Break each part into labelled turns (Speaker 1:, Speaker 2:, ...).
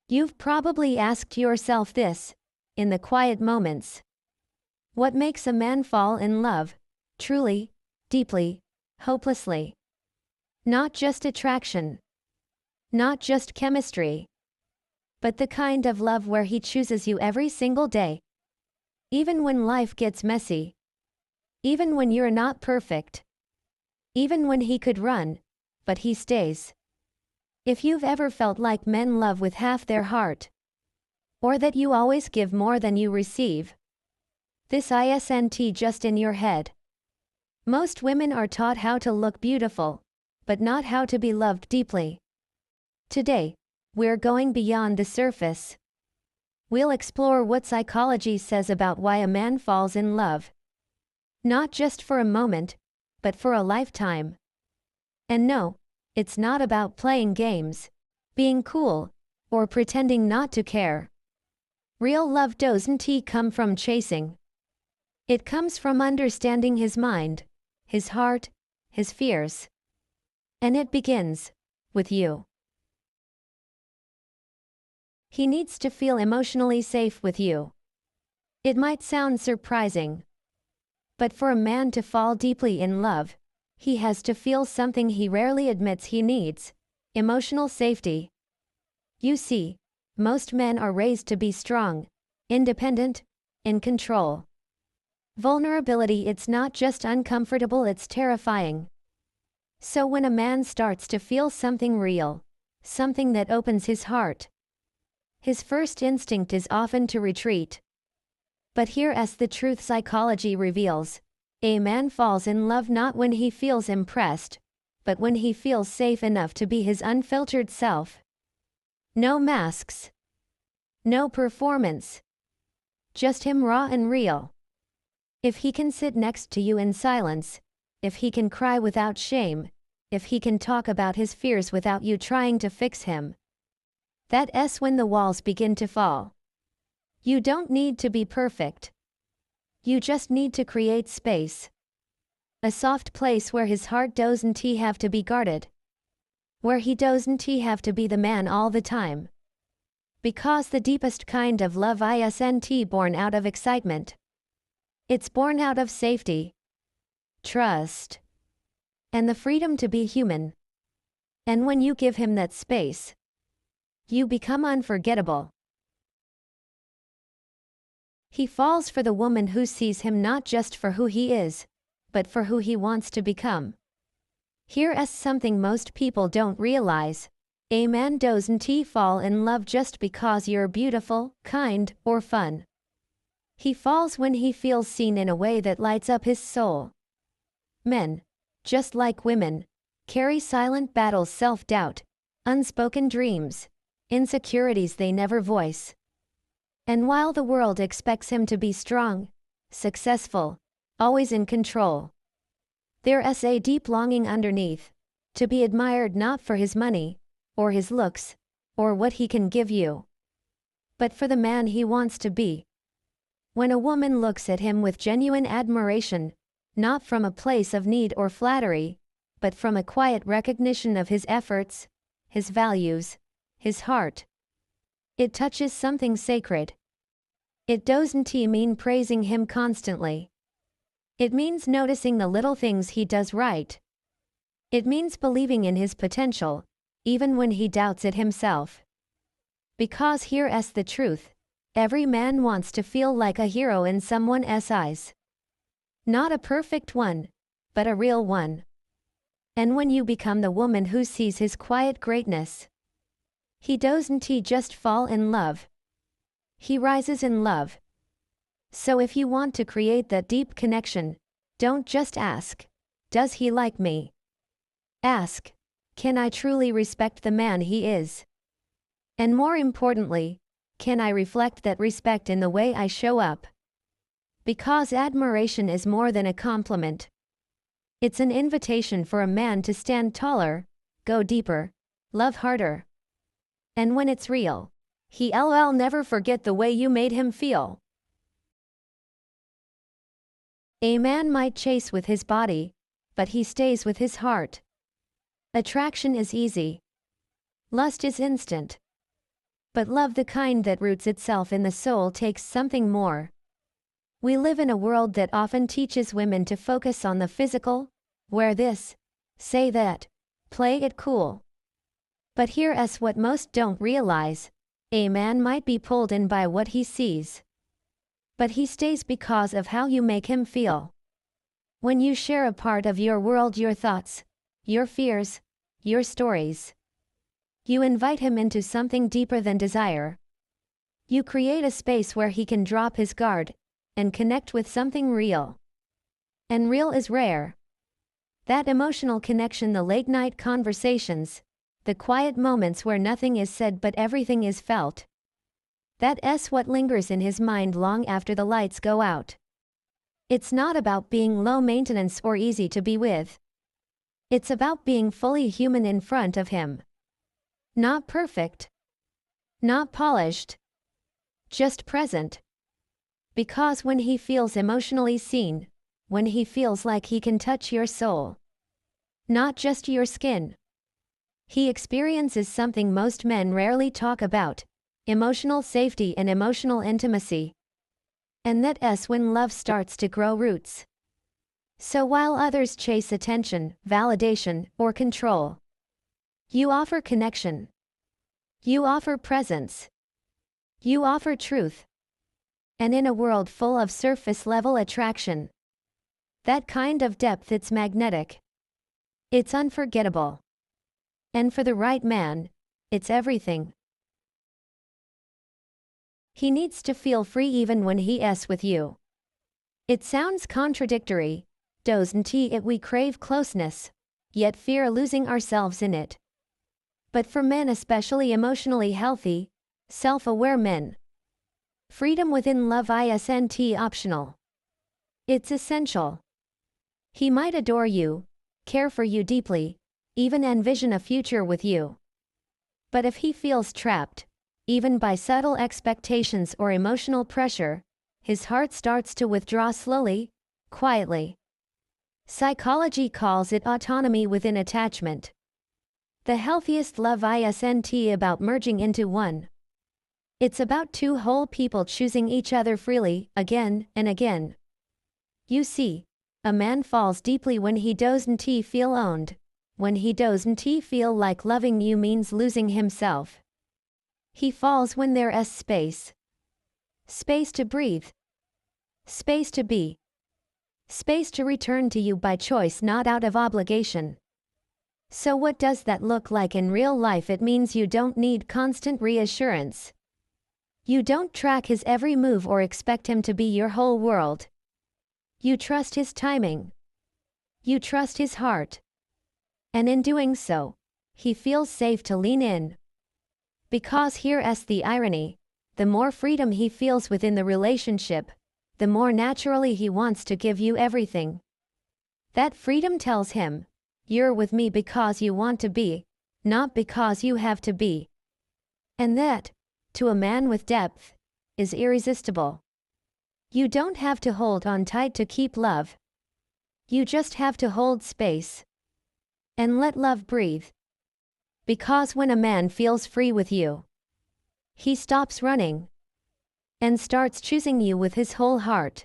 Speaker 1: You've probably asked yourself this, in the quiet moments. What makes a man fall in love? Truly, deeply, hopelessly. Not just attraction. Not just chemistry. But the kind of love where he chooses you every single day. Even when life gets messy. Even when you're not perfect. Even when he could run, but he stays. If you've ever felt like men love with half their heart, or that you always give more than you receive, this isn't just in your head. Most women are taught how to look beautiful, but not how to be loved deeply. Today, we're going beyond the surface. We'll explore what psychology says about why a man falls in love. Not just for a moment, but for a lifetime. And no, it's not about playing games, being cool, or pretending not to care. Real love doesn't come from chasing. It comes from understanding his mind, his heart, his fears. And it begins with you. He needs to feel emotionally safe with you. It might sound surprising, but for a man to fall deeply in love, he has to feel something he rarely admits he needs: emotional safety. You see, most men are raised to be strong, independent, in control. Vulnerability, it's not just uncomfortable, it's terrifying. So when a man starts to feel something real, something that opens his heart, his first instinct is often to retreat. But here, as the truth psychology reveals, a man falls in love not when he feels impressed, but when he feels safe enough to be his unfiltered self. No masks. No performance. Just him, raw and real. If he can sit next to you in silence, if he can cry without shame, if he can talk about his fears without you trying to fix him, that's when the walls begin to fall. You don't need to be perfect. You just need to create space. A soft place where his heart doesn't have to be guarded. Where he doesn't have to be the man all the time. Because the deepest kind of love isn't born out of excitement. It's born out of safety, trust, and the freedom to be human. And when you give him that space, you become unforgettable. He falls for the woman who sees him not just for who he is, but for who he wants to become. Here's something most people don't realize. A man doesn't fall in love just because you're beautiful, kind, or fun. He falls when he feels seen in a way that lights up his soul. Men, just like women, carry silent battles, self-doubt, unspoken dreams, insecurities they never voice. And while the world expects him to be strong, successful, always in control, there's a deep longing underneath, to be admired not for his money, or his looks, or what he can give you, but for the man he wants to be. When a woman looks at him with genuine admiration, not from a place of need or flattery, but from a quiet recognition of his efforts, his values, his heart, it touches something sacred. It doesn't mean praising him constantly. It means noticing the little things he does right. It means believing in his potential, even when he doubts it himself. Because here's the truth. Every man wants to feel like a hero in someone's eyes. Not a perfect one, but a real one. And when you become the woman who sees his quiet greatness, he doesn't just fall in love. He rises in love. So if you want to create that deep connection, don't just ask, does he like me? Ask, can I truly respect the man he is? And more importantly, can I reflect that respect in the way I show up? Because admiration is more than a compliment. It's an invitation for a man to stand taller, go deeper, love harder. And when it's real, he'll never forget the way you made him feel. A man might chase with his body, but he stays with his heart. Attraction is easy. Lust is instant. But love the kind that roots itself in the soul takes something more. We live in a world that often teaches women to focus on the physical, wear this, say that, play it cool. But here's what most don't realize. A man might be pulled in by what he sees, but he stays because of how you make him feel. When you share a part of your world, your thoughts, your fears, your stories, you invite him into something deeper than desire. You create a space where he can drop his guard and connect with something real. And real is rare. That emotional connection, the late night conversations, the quiet moments where nothing is said but everything is felt. That's what lingers in his mind long after the lights go out. It's not about being low maintenance or easy to be with. It's about being fully human in front of him. Not perfect. Not polished. Just present. Because when he feels emotionally seen, when he feels like he can touch your soul, not just your skin, he experiences something most men rarely talk about: emotional safety and emotional intimacy. And that's when love starts to grow roots. So while others chase attention, validation, or control, you offer connection. You offer presence. You offer truth. And in a world full of surface-level attraction, that kind of depth, it's magnetic. It's unforgettable. And for the right man, it's everything. He needs to feel free even when he's with you. It sounds contradictory, doesn't it? We crave closeness, yet fear losing ourselves in it. But for men, especially emotionally healthy, self-aware men, freedom within love isn't optional. It's essential. He might adore you, care for you deeply, even envision a future with you. But if he feels trapped, even by subtle expectations or emotional pressure, his heart starts to withdraw slowly, quietly. Psychology calls it autonomy within attachment. The healthiest love isn't about merging into one. It's about two whole people choosing each other freely, again and again. You see, a man falls deeply when he doesn't feel owned, when he doesn't feel like loving you means losing himself. He falls when there's space. Space to breathe. Space to be. Space to return to you by choice, not out of obligation. So what does that look like in real life? It means you don't need constant reassurance. You don't track his every move or expect him to be your whole world. You trust his timing. You trust his heart. And in doing so, he feels safe to lean in. Because here's the irony: the more freedom he feels within the relationship, the more naturally he wants to give you everything. That freedom tells him, you're with me because you want to be, not because you have to be. And that, to a man with depth, is irresistible. You don't have to hold on tight to keep love. You just have to hold space. And let love breathe. Because when a man feels free with you, he stops running and starts choosing you with his whole heart.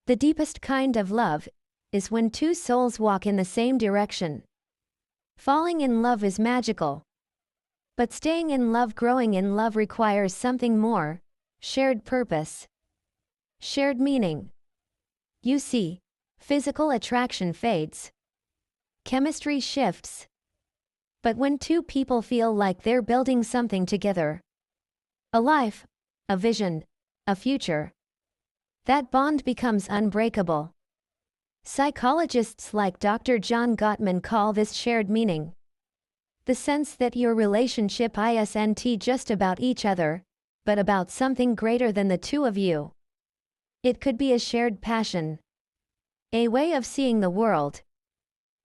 Speaker 1: The deepest kind of love is when two souls walk in the same direction. Falling in love is magical. But staying in love, growing in love, requires something more: shared purpose, shared meaning. You see, physical attraction fades. Chemistry shifts. But when two people feel like they're building something together, a life, a vision, a future, that bond becomes unbreakable. Psychologists like Dr. John Gottman call this shared meaning. The sense that your relationship isn't just about each other, but about something greater than the two of you. It could be a shared passion, a way of seeing the world,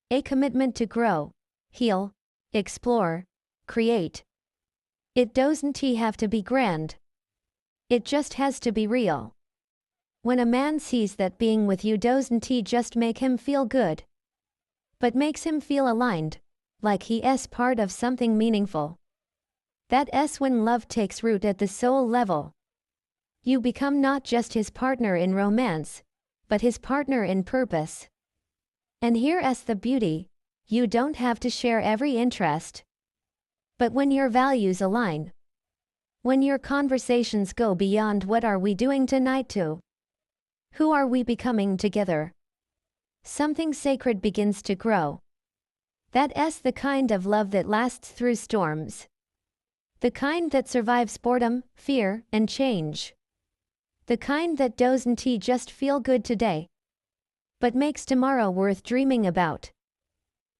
Speaker 1: a commitment to grow, heal, explore, create. It doesn't have to be grand. It just has to be real. When a man sees that being with you doesn't just make him feel good, but makes him feel aligned, like he is part of something meaningful, That's when love takes root at the soul level. You become not just his partner in romance, but his partner in purpose. And here's the beauty: you don't have to share every interest. But when your values align, when your conversations go beyond what are we doing tonight to who are we becoming together, something sacred begins to grow. That's the kind of love that lasts through storms. The kind that survives boredom, fear, and change. The kind that doesn't just feel good today, but makes tomorrow worth dreaming about.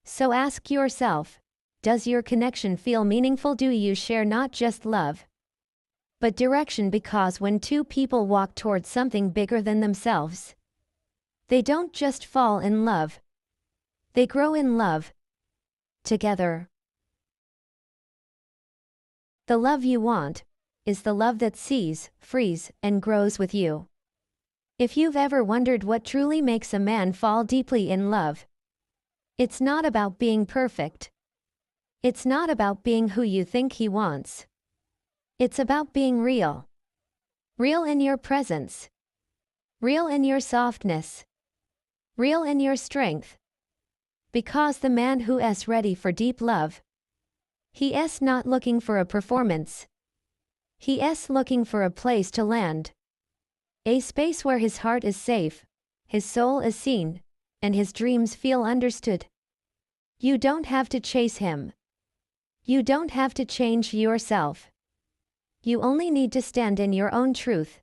Speaker 1: So ask yourself, does your connection feel meaningful? Do you share not just love, but direction? Because when two people walk towards something bigger than themselves, they don't just fall in love, they grow in love together. The love you want is the love that sees, frees, and grows with you. If you've ever wondered what truly makes a man fall deeply in love, it's not about being perfect. It's not about being who you think he wants. It's about being real. Real in your presence. Real in your softness. Real in your strength. Because the man who is ready for deep love, he is not looking for a performance. He is looking for a place to land. A space where his heart is safe, his soul is seen, and his dreams feel understood. You don't have to chase him. You don't have to change yourself. You only need to stand in your own truth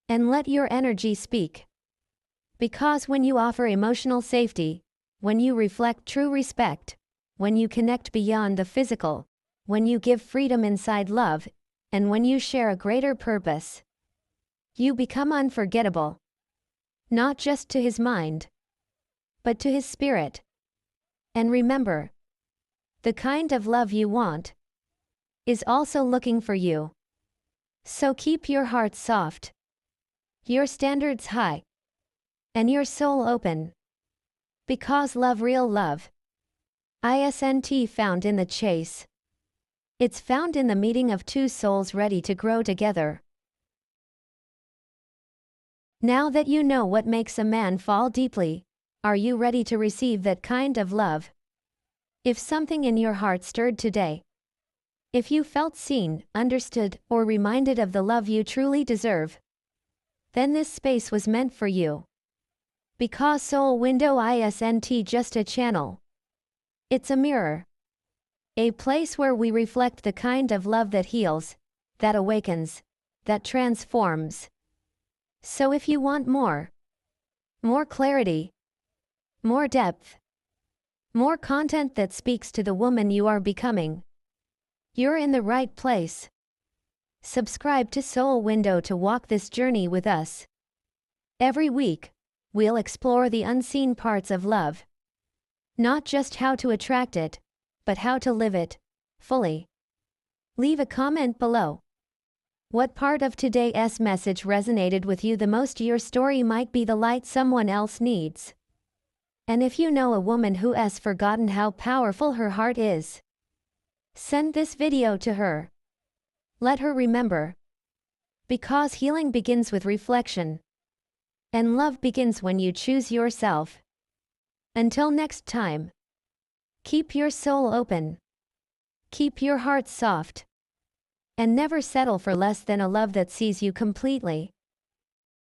Speaker 1: and let your energy speak. Because when you offer emotional safety, when you reflect true respect, when you connect beyond the physical, when you give freedom inside love, and when you share a greater purpose, you become unforgettable. Not just to his mind, but to his spirit. And remember, the kind of love you want is also looking for you. So keep your heart soft, your standards high, and your soul open. Because love, real love, isn't found in the chase. It's found in the meeting of two souls ready to grow together. Now that you know what makes a man fall deeply, are you ready to receive that kind of love? If something in your heart stirred today, if you felt seen, understood, or reminded of the love you truly deserve, then this space was meant for you. Because Soul Window isn't just a channel. It's a mirror. A place where we reflect the kind of love that heals, that awakens, that transforms. So if you want more clarity, more depth, more content that speaks to the woman you are becoming, you're in the right place. Subscribe to Soul Window to walk this journey with us. Every week, we'll explore the unseen parts of love. Not just how to attract it, but how to live it fully. Leave a comment below. What part of today's message resonated with you the most? Your story might be the light someone else needs. And if you know a woman who has forgotten how powerful her heart is, send this video to her. Let her remember. Because healing begins with reflection. And love begins when you choose yourself. Until next time, keep your soul open. Keep your heart soft. And never settle for less than a love that sees you completely.